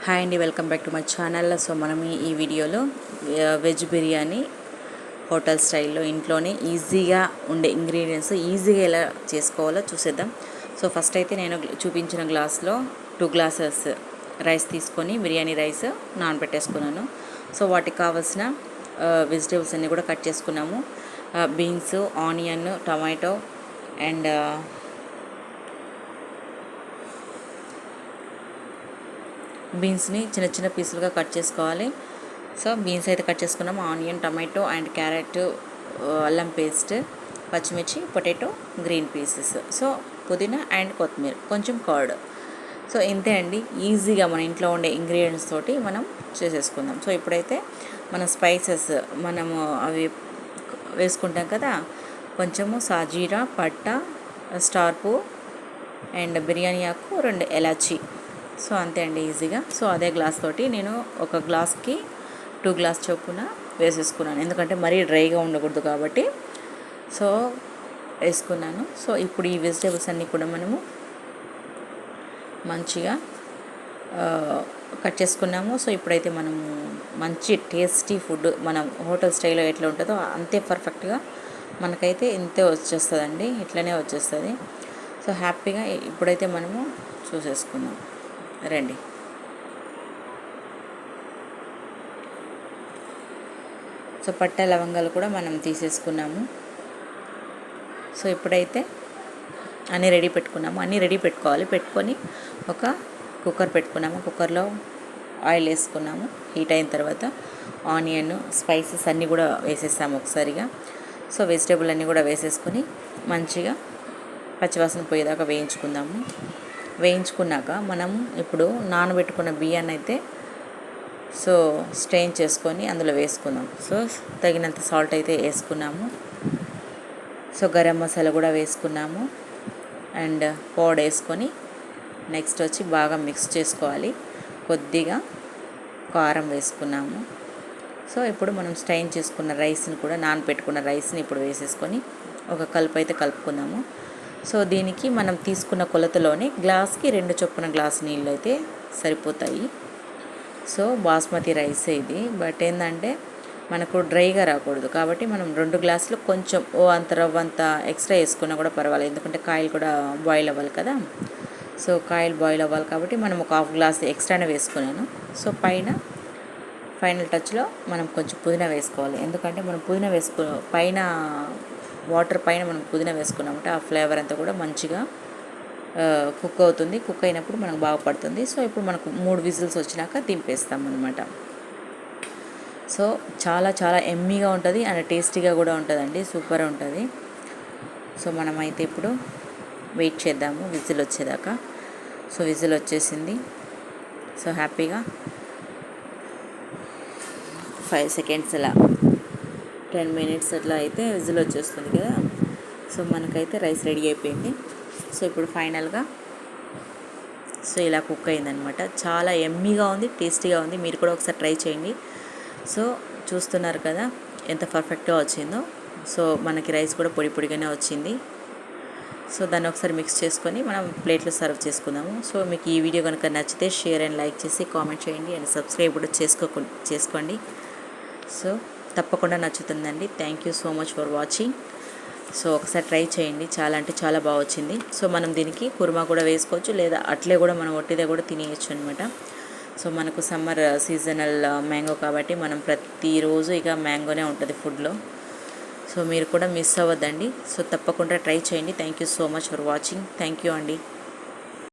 Hi అండి, welcome back to my channel. So మనం ఈ వీడియోలో వెజ్ బిర్యానీ హోటల్ స్టైల్లో ఇంట్లోనే ఈజీగా ఉండే ఇంగ్రీడియంట్స్ ఈజీగా ఎలా చేసుకోవాలో చూసేద్దాం. సో ఫస్ట్ అయితే నేను చూపించిన గ్లాస్లో 2 గ్లాసెస్ రైస్ తీసుకొని బిర్యానీ రైస్ నానబెట్టేసుకున్నాను. సో వాటికి కావాల్సిన వెజిటేబుల్స్ అన్నీ కూడా కట్ చేసుకున్నాము. బీన్స్, ఆనియన్, టమాటో అండ్ బీన్స్ని చిన్న చిన్న పీసులుగా కట్ చేసుకోవాలి. సో బీన్స్ అయితే కట్ చేసుకున్నాము. ఆనియన్, టమాటో అండ్ క్యారెట్, అల్లం పేస్ట్, పచ్చిమిర్చి, పొటాటో, గ్రీన్ పీసెస్, సో పుదీనా అండ్ కొత్తిమీర, కొంచెం కర్డ్. సో ఇంతే అండి, ఈజీగా మన ఇంట్లో ఉండే ఇంగ్రీడియంట్స్ తోటి మనం చేసేసుకుందాం. సో ఇప్పుడైతే మన స్పైసెస్ మనము అవి వేసుకుంటాం కదా, కొంచెము సాజీరా, పట్ట, స్టార్ పువ్వు అండ్ బిర్యానీ ఆకు, 2 ఎలాచీ. సో అంతే అండి, ఈజీగా. సో అదే గ్లాస్ తోటి నేను ఒక గ్లాస్కి 2 గ్లాస్ చొప్పున వేసేసుకున్నాను, ఎందుకంటే మరీ డ్రైగా ఉండకూడదు కాబట్టి. సో వేసుకున్నాను. సో ఇప్పుడు ఈ వెజిటేబుల్స్ అన్నీ కూడా మనము మంచిగా కట్ చేసుకున్నాము. సో ఇప్పుడైతే మనము మంచి టేస్టీ ఫుడ్ మనం హోటల్ స్టైల్లో ఎట్లా ఉంటుందో అంతే పర్ఫెక్ట్గా మనకైతే ఇంతే వచ్చేస్తుందండి, ఇట్లనే వచ్చేస్తుంది. సో హ్యాపీగా ఇప్పుడైతే మనము చూసేసుకుందాం రండి. సో పట్ట లవంగాలు కూడా మనం తీసేసుకున్నాము. సో ఇప్పుడైతే అన్నీ రెడీ పెట్టుకున్నాము. అన్నీ రెడీ పెట్టుకోవాలి. పెట్టుకొని ఒక కుక్కర్ పెట్టుకున్నాము. కుక్కర్లో ఆయిల్ వేసుకున్నాము. హీట్ అయిన తర్వాత ఆనియన్, స్పైసెస్ అన్నీ కూడా వేసేసాము ఒకసారిగా. సో వెజిటేబుల్ అన్నీ కూడా వేసేసుకొని మంచిగా పచ్చివాసన పోయేదాకా వేయించుకుందాము. వేయించుకున్నాక మనము ఇప్పుడు నానబెట్టుకున్న బియ్యాన్ని అయితే సో స్ట్రెయిన్ చేసుకొని అందులో వేసుకుందాం. సో తగినంత సాల్ట్ అయితే వేసుకున్నాము. సో గరం మసాలా కూడా వేసుకున్నాము అండ్ పౌడర్ వేసుకొని నెక్స్ట్ వచ్చి బాగా మిక్స్ చేసుకోవాలి. కొద్దిగా కారం వేసుకున్నాము. సో ఇప్పుడు మనం స్ట్రెయిన్ చేసుకున్న రైస్ని కూడా, నానబెట్టుకున్న రైస్ని ఇప్పుడు వేసేసుకొని ఒక కలుపు అయితే కలుపుకుందాము. సో దీనికి మనం తీసుకున్న కొలతలోనే గ్లాస్కి 2 చొప్పున గ్లాస్ నీళ్ళు అయితే సరిపోతాయి. సో బాస్మతి రైస్ ఇది, బట్ ఏంటంటే మనకు డ్రైగా రాకూడదు కాబట్టి మనం 2 గ్లాసులు కొంచెం అంత రవ్వంత ఎక్స్ట్రా వేసుకున్నా కూడా పర్వాలేదు, ఎందుకంటే కాయలు కూడా బాయిల్ అవ్వాలి కదా. సో కాయలు బాయిల్ అవ్వాలి కాబట్టి మనం ఒక 1/2 గ్లాస్ ఎక్స్ట్రానే వేసుకున్నాను. సో ఫైనల్ టచ్లో మనం కొంచెం పుదీనా వేసుకోవాలి, ఎందుకంటే మనం పుదీనా పైన వాటర్ పైన మనం పుదీనా వేసుకున్నామంటే ఆ ఫ్లేవర్ అంతా కూడా మంచిగా కుక్ అవుతుంది. కుక్ అయినప్పుడు మనకు బాగా పడుతుంది. సో ఇప్పుడు మనకు 3 విజిల్స్ వచ్చినాక దింపేస్తాం అనమాట. సో చాలా చాలా ఎమ్మీగా ఉంటుంది అండ్ టేస్టీగా కూడా ఉంటుందండి, సూపర్ ఉంటుంది. సో మనమైతే ఇప్పుడు వెయిట్ చేద్దాము విజిల్ వచ్చేదాకా. సో విజిల్ వచ్చేసింది. సో హ్యాపీగా 5 సెకండ్స్ అలా 10 మినిట్స్ అట్లా అయితే విజిల్ వచ్చేస్తుంది కదా. సో మనకైతే రైస్ రెడీ అయిపోయింది. సో ఇప్పుడు ఫైనల్గా సో ఇలా కుక్ అయిందనమాట. చాలా ఎమ్మీగా ఉంది, టేస్టీగా ఉంది. మీరు కూడా ఒకసారి ట్రై చేయండి. సో చూస్తున్నారు కదా ఎంత పర్ఫెక్ట్గా వచ్చిందో. సో మనకి రైస్ కూడా పొడి పొడిగానే వచ్చింది. సో దాన్ని ఒకసారి మిక్స్ చేసుకొని మనం ప్లేట్లో సర్వ్ చేసుకుందాము. సో మీకు ఈ వీడియో కనుక నచ్చితే షేర్ అండ్ లైక్ చేసి కామెంట్ చేయండి అండ్ సబ్స్క్రైబ్ కూడా చేసుకోండి. సో తప్పకుండా నచ్చుతుందండి. Thank you so much for watching. So ఒకసారి ట్రై చేయండి, చాలా అంటే చాలా బాగా వచ్చింది. సో మనం దీనికి కుర్మా కూడా వేసుకోవచ్చు, లేదా అట్లే కూడా మనం ఒట్టిదే కూడా తినేయచ్చు అనమాట. సో మనకు సమ్మర్ సీజనల్ మ్యాంగో కాబట్టి మనం ప్రతిరోజు ఇక మ్యాంగోనే ఉంటుంది ఫుడ్లో. సో మీరు కూడా మిస్ అవ్వద్దండి. సో తప్పకుండా ట్రై చేయండి. Thank you so much for watching. Thank you అండి.